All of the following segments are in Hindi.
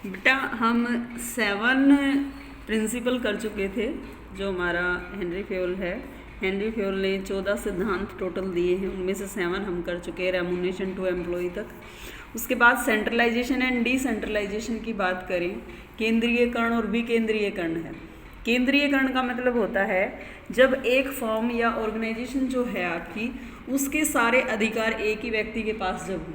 बेटा हम 7 प्रिंसिपल कर चुके थे। जो हमारा हेनरी फेयोल है, हेनरी फेयोल ने 14 सिद्धांत टोटल दिए हैं, उनमें से 7 हम कर चुके हैं रेमुनेशन टू एम्प्लॉय तक। उसके बाद सेंट्रलाइजेशन एंड डिसेंट्रलाइजेशन की बात करें, केंद्रीयकरण और विकेंद्रीयकरण है। केंद्रीयकरण का मतलब होता है जब एक फॉर्म या ऑर्गेनाइजेशन जो है आपकी, उसके सारे अधिकार एक ही व्यक्ति के पास जब हो,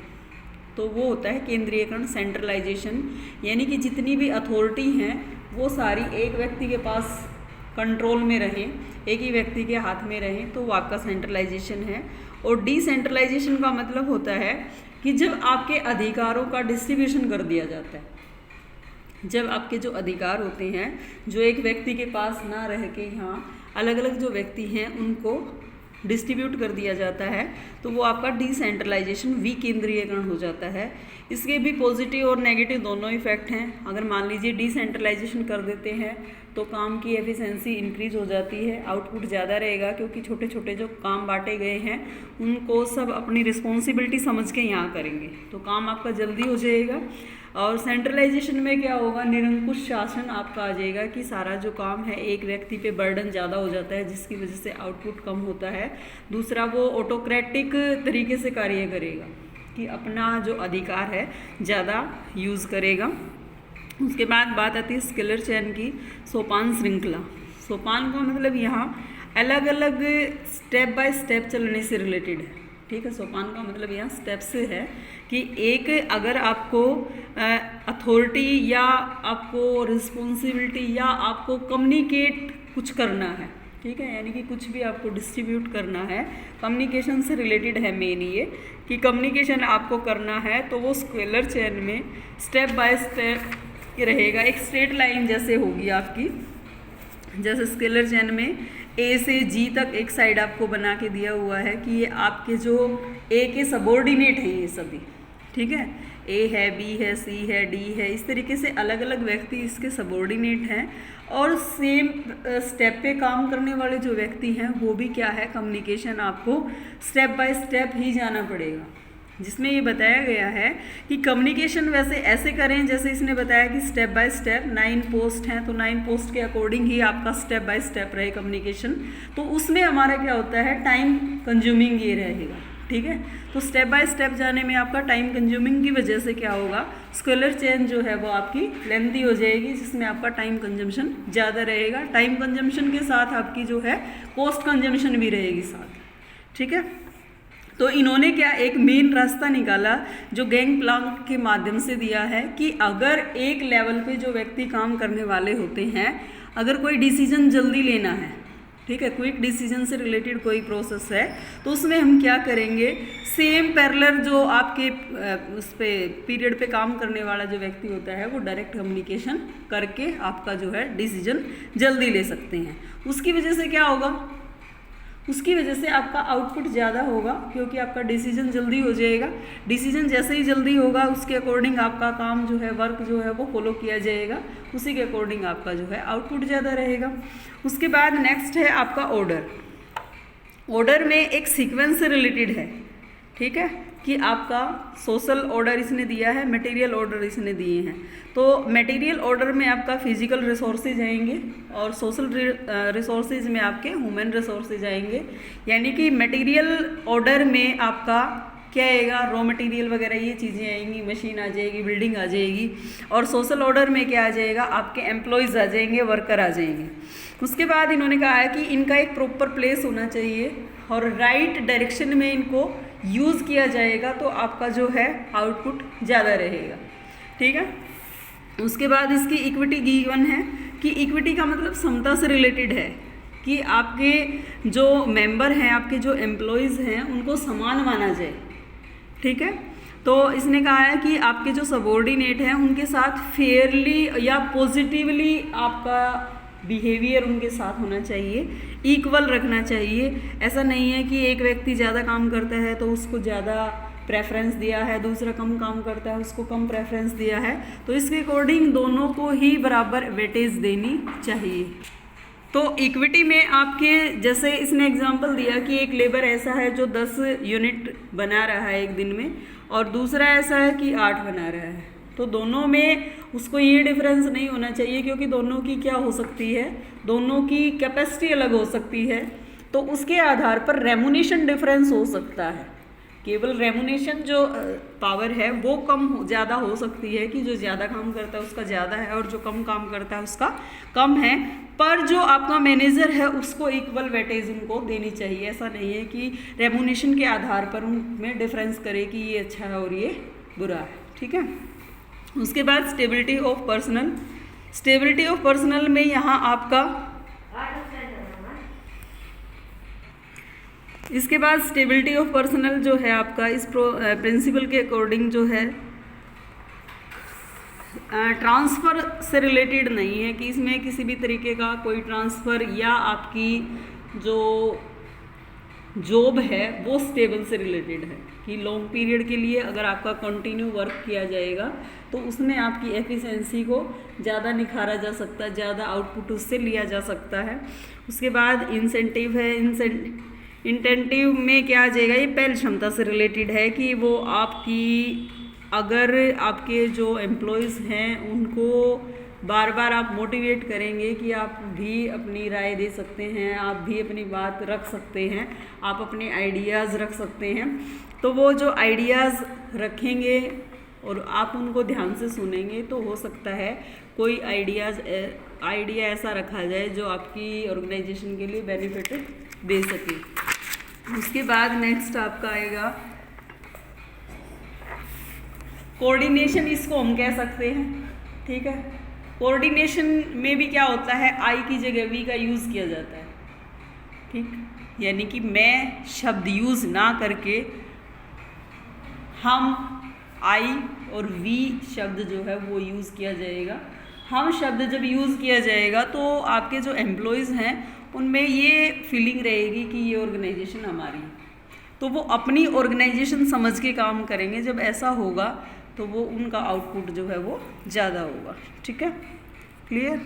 तो वो होता है केंद्रीयकरण, सेंट्रलाइजेशन। यानी कि जितनी भी अथॉरिटी हैं वो सारी एक व्यक्ति के पास कंट्रोल में रहें, एक ही व्यक्ति के हाथ में रहें, तो वो आपका सेंट्रलाइजेशन है। और डिसेंट्रलाइजेशन का मतलब होता है कि जब आपके अधिकारों का डिस्ट्रीब्यूशन कर दिया जाता है, जब आपके जो अधिकार होते हैं जो एक व्यक्ति के पास ना रह के यहाँ अलग अलग जो व्यक्ति हैं उनको डिस्ट्रीब्यूट कर दिया जाता है, तो वो आपका डिसेंट्रलाइजेशन, विकेंद्रीयकरण हो जाता है। इसके भी पॉजिटिव और नेगेटिव दोनों इफेक्ट हैं। अगर मान लीजिए डिसेंट्रलाइजेशन कर देते हैं तो काम की एफिशिएंसी इंक्रीज हो जाती है, आउटपुट ज़्यादा रहेगा, क्योंकि छोटे छोटे जो काम बांटे गए हैं उनको सब अपनी रिस्पॉन्सिबिलिटी समझ के यहाँ करेंगे, तो काम आपका जल्दी हो जाएगा। और सेंट्रलाइजेशन में क्या होगा, निरंकुश शासन आपका आ जाएगा कि सारा जो काम है एक व्यक्ति पे बर्डन ज़्यादा हो जाता है, जिसकी वजह से आउटपुट कम होता है। दूसरा, वो ऑटोक्रेटिक तरीके से कार्य करेगा कि अपना जो अधिकार है ज़्यादा यूज़ करेगा। उसके बाद बात आती है स्केलर चेन की, सोपान श्रृंखला। सोपान का मतलब यहाँ अलग अलग स्टेप बाय स्टेप चलने से रिलेटेड है, ठीक है। सोपान का मतलब यहाँ स्टेप से है कि एक अगर आपको अथॉरिटी या आपको रिस्पॉन्सिबिलिटी या आपको कम्युनिकेट कुछ करना है, ठीक है, यानी कि कुछ भी आपको डिस्ट्रीब्यूट करना है, कम्युनिकेशन से रिलेटेड है मेन ये कि कम्युनिकेशन आपको करना है, तो वो स्केलर चेन में स्टेप बाय स्टेप रहेगा। एक स्ट्रेट लाइन जैसे होगी आपकी, जैसे स्केलर चेन में ए से जी तक एक साइड आपको बना के दिया हुआ है कि ये आपके जो ए के सबॉर्डिनेट हैं ये सभी, ठीक है, ए है, बी है, सी है, डी है, इस तरीके से अलग अलग व्यक्ति इसके सबॉर्डिनेट हैं। और सेम स्टेप पे काम करने वाले जो व्यक्ति हैं वो भी क्या है, कम्युनिकेशन आपको स्टेप बाय स्टेप ही जाना पड़ेगा, जिसमें ये बताया गया है कि कम्युनिकेशन वैसे ऐसे करें जैसे इसने बताया कि स्टेप बाय स्टेप 9 पोस्ट हैं, तो 9 पोस्ट के अकॉर्डिंग ही आपका स्टेप बाय स्टेप रहे कम्युनिकेशन। तो उसमें हमारा क्या होता है, टाइम कंज्यूमिंग ये रहेगा, ठीक है। तो स्टेप बाय स्टेप जाने में आपका टाइम कंज्यूमिंग की वजह से क्या होगा, स्केलर चेन जो है वो आपकी लेंथी हो जाएगी, जिसमें आपका टाइम कंजम्पशन ज़्यादा रहेगा। टाइम कंजम्पशन के साथ आपकी जो है कॉस्ट कंजम्पशन भी रहेगी साथ, ठीक है। तो इन्होंने क्या एक मेन रास्ता निकाला जो गैंग प्लांक के माध्यम से दिया है कि अगर एक लेवल पे जो व्यक्ति काम करने वाले होते हैं, अगर कोई डिसीजन जल्दी लेना है, ठीक है, क्विक डिसीजन से रिलेटेड कोई प्रोसेस है, तो उसमें हम क्या करेंगे, सेम पैरेलल जो आपके उस पे पीरियड पे काम करने वाला जो व्यक्ति होता है वो डायरेक्ट कम्युनिकेशन करके आपका जो है डिसीजन जल्दी ले सकते हैं। उसकी वजह से क्या होगा, उसकी वजह से आपका आउटपुट ज़्यादा होगा, क्योंकि आपका डिसीजन जल्दी हो जाएगा। डिसीजन जैसे ही जल्दी होगा उसके अकॉर्डिंग आपका काम जो है, वर्क जो है वो फॉलो किया जाएगा, उसी के अकॉर्डिंग आपका जो है आउटपुट ज़्यादा रहेगा। उसके बाद नेक्स्ट है आपका ऑर्डर। ऑर्डर में एक सीक्वेंस से रिलेटेड है, ठीक है, कि आपका सोशल ऑर्डर इसने दिया है, मटेरियल ऑर्डर इसने दिए हैं। तो मटेरियल ऑर्डर में आपका फिजिकल रिसोर्सेज आएंगे और सोशल रिसोर्सेज में आपके ह्यूमन रिसोर्सेज आएंगे। यानी कि मटेरियल ऑर्डर में आपका क्या आएगा, रॉ मटेरियल वगैरह ये चीज़ें आएंगी, मशीन आ जाएगी, बिल्डिंग आ जाएगी। और सोशल ऑर्डर में क्या आ जाएगा, आपके एम्प्लॉयज़ आ जाएंगे, वर्कर आ जाएंगे। उसके बाद इन्होंने कहा है कि इनका एक प्रॉपर प्लेस होना चाहिए और राइट डायरेक्शन में इनको यूज़ किया जाएगा, तो आपका जो है आउटपुट ज़्यादा रहेगा, ठीक है। उसके बाद इसकी इक्विटी गिवन है कि इक्विटी का मतलब समता से रिलेटेड है कि आपके जो मेंबर हैं, आपके जो एम्प्लॉयज़ हैं, उनको समान माना जाए, ठीक है। तो इसने कहा है कि आपके जो सबॉर्डिनेट हैं उनके साथ फेयरली या पॉजिटिवली आपका बिहेवियर उनके साथ होना चाहिए, इक्वल रखना चाहिए। ऐसा नहीं है कि एक व्यक्ति ज़्यादा काम करता है तो उसको ज़्यादा प्रेफरेंस दिया है, दूसरा कम काम करता है उसको कम प्रेफरेंस दिया है, तो इसके अकॉर्डिंग दोनों को ही बराबर वेटेज देनी चाहिए। तो इक्विटी में आपके जैसे इसने एग्जांपल दिया कि एक लेबर ऐसा है जो 10 यूनिट बना रहा है एक दिन में, और दूसरा ऐसा है कि 8 बना रहा है, तो दोनों में उसको ये डिफरेंस नहीं होना चाहिए, क्योंकि दोनों की क्या हो सकती है, दोनों की कैपेसिटी अलग हो सकती है, तो उसके आधार पर रेमुनेशन डिफरेंस हो सकता है। केवल रेमुनेशन जो पावर है वो ज़्यादा हो सकती है, कि जो ज़्यादा काम करता है उसका ज़्यादा है और जो कम काम करता है उसका कम है, पर जो आपका मैनेजर है उसको इक्वल वेटेज उनको देनी चाहिए। ऐसा नहीं है कि रेमुनेशन के आधार पर उनमें डिफरेंस करे कि ये अच्छा है और ये बुरा है, ठीक है। उसके बाद stability of personal. Stability of personal में यहाँ आपका इसके बाद स्टेबिलिटी ऑफ पर्सनल जो है आपका इस प्रिंसिपल के अकॉर्डिंग जो है ट्रांसफ़र से रिलेटेड नहीं है, कि इसमें किसी भी तरीके का कोई ट्रांसफ़र या आपकी जो जॉब है वो स्टेबल से रिलेटेड है, कि लॉन्ग पीरियड के लिए अगर आपका कंटिन्यू वर्क किया जाएगा तो उसमें आपकी एफिशिएंसी को ज़्यादा निखारा जा सकता है, ज़्यादा आउटपुट उससे लिया जा सकता है। उसके बाद इंसेंटिव है। इंटेंटिव में क्या आ जाएगा, ये पहल क्षमता से रिलेटेड है, कि वो आपकी अगर आपके जो एम्प्लॉयज़ हैं उनको बार बार आप मोटिवेट करेंगे कि आप भी अपनी राय दे सकते हैं, आप भी अपनी बात रख सकते हैं, आप अपने आइडियाज़ रख सकते हैं, तो वो जो आइडियाज़ रखेंगे और आप उनको ध्यान से सुनेंगे तो हो सकता है कोई आइडिया ऐसा रखा जाए जो आपकी ऑर्गेनाइजेशन के लिए बेनिफिट दे सके। उसके बाद नेक्स्ट आपका आएगा कोऑर्डिनेशन, इसको हम कह सकते हैं, ठीक है। कोऑर्डिनेशन में भी क्या होता है, आई की जगह वी का यूज़ किया जाता है, ठीक, यानी कि मैं शब्द यूज़ ना करके हम, आई और वी शब्द जो है वो यूज़ किया जाएगा। हम शब्द जब यूज़ किया जाएगा तो आपके जो एम्प्लॉयज़ हैं उनमें ये फीलिंग रहेगी कि ये ऑर्गेनाइजेशन हमारी है, तो वो अपनी ऑर्गेनाइजेशन समझ के काम करेंगे। जब ऐसा होगा तो वो उनका आउटपुट जो है वो ज़्यादा होगा, ठीक है, क्लियर।